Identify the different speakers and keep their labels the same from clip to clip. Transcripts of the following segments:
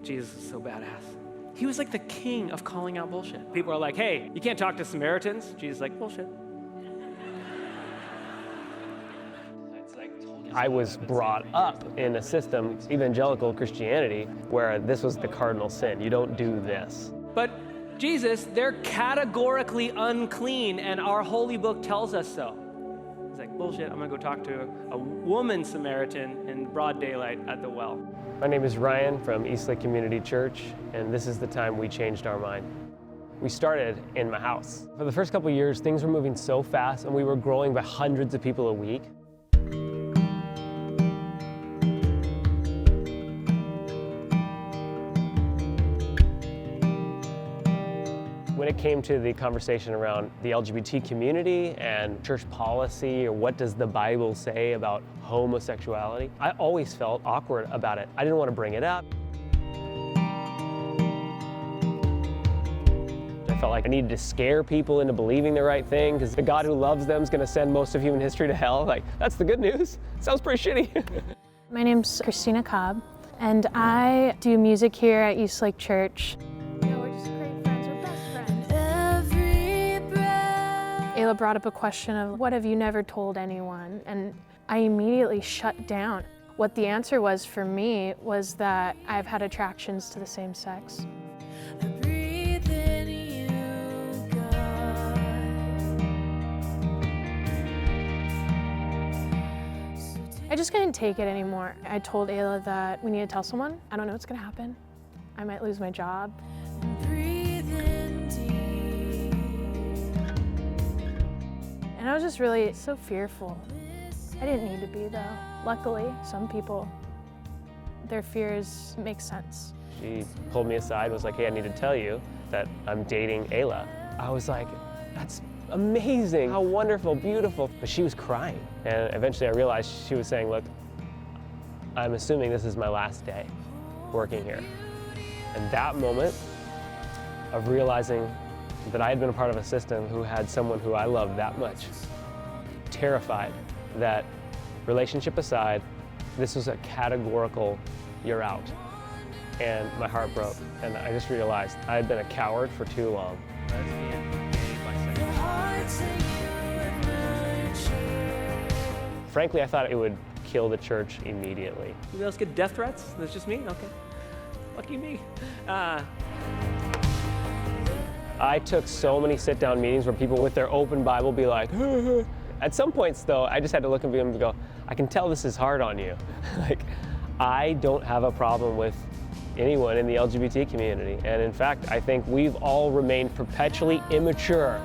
Speaker 1: Jesus is so badass. He was like the king of calling out bullshit. People are like, hey, you can't talk to Samaritans. Jesus is like, bullshit.
Speaker 2: I was brought up in a system, evangelical Christianity, where this was the cardinal sin. You don't do this.
Speaker 1: But Jesus, they're categorically unclean, and our holy book tells us so. He's like, bullshit, I'm gonna go talk to a woman Samaritan in broad daylight at the well.
Speaker 2: My name is Ryan from Eastlake Community Church, and this is the time we changed our mind. We started in my house. For the first couple of years, things were moving so fast, and we were growing by hundreds of people a week. When it came to the conversation around the LGBT community and church policy, or what does the Bible say about homosexuality, I always felt awkward about it. I didn't want to bring it up. I felt like I needed to scare people into believing the right thing, because the God who loves them is going to send most of human history to hell. Like, that's the good news. Sounds pretty shitty.
Speaker 3: My name's Christina Cobb, and I do music here at Eastlake Church. Ayla brought up a question of, what have you never told anyone? And I immediately shut down. What the answer was for me was that I've had attractions to the same sex. I just couldn't take it anymore. I told Ayla that we need to tell someone. I don't know what's gonna happen. I might lose my job. And I was just really so fearful. I didn't need to be, though. Luckily, some people, their fears make sense.
Speaker 2: She pulled me aside and was like, hey, I need to tell you that I'm dating Ayla. I was like, that's amazing, how wonderful, beautiful. But she was crying. And eventually I realized she was saying, look, I'm assuming this is my last day working here. And that moment of realizing that I had been a part of a system who had someone who I loved that much, terrified that, relationship aside, this was a categorical, you're out. And my heart broke, and I just realized I had been a coward for too long. Frankly, I thought it would kill the church immediately.
Speaker 1: You else get death threats? That's just me? Okay. Lucky me.
Speaker 2: I took so many sit-down meetings where people with their open Bible be like, at some points though, I just had to look at them and go, I can tell this is hard on you. Like, I don't have a problem with anyone in the LGBT community. And in fact, I think we've all remained perpetually immature.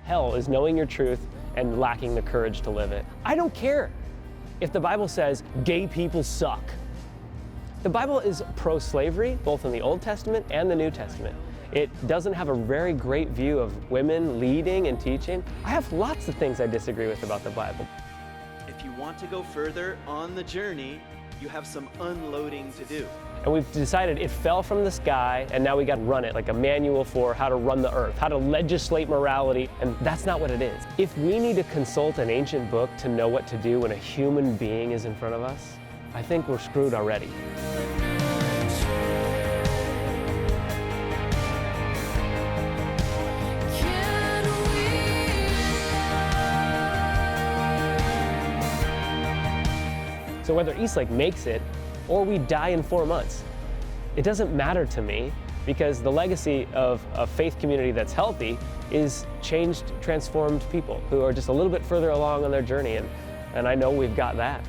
Speaker 2: Hell is knowing your truth and lacking the courage to live it. I don't care if the Bible says gay people suck. The Bible is pro-slavery, both in the Old Testament and the New Testament. It doesn't have a very great view of women leading and teaching. I have lots of things I disagree with about the Bible.
Speaker 4: If you want to go further on the journey, you have some unloading to do.
Speaker 2: And we've decided it fell from the sky, and now we got to run it, like a manual for how to run the earth, how to legislate morality, and that's not what it is. If we need to consult an ancient book to know what to do when a human being is in front of us, I think we're screwed already. So whether Eastlake makes it or we die in 4 months, it doesn't matter to me, because the legacy of a faith community that's healthy is changed, transformed people who are just a little bit further along on their journey, and I know we've got that.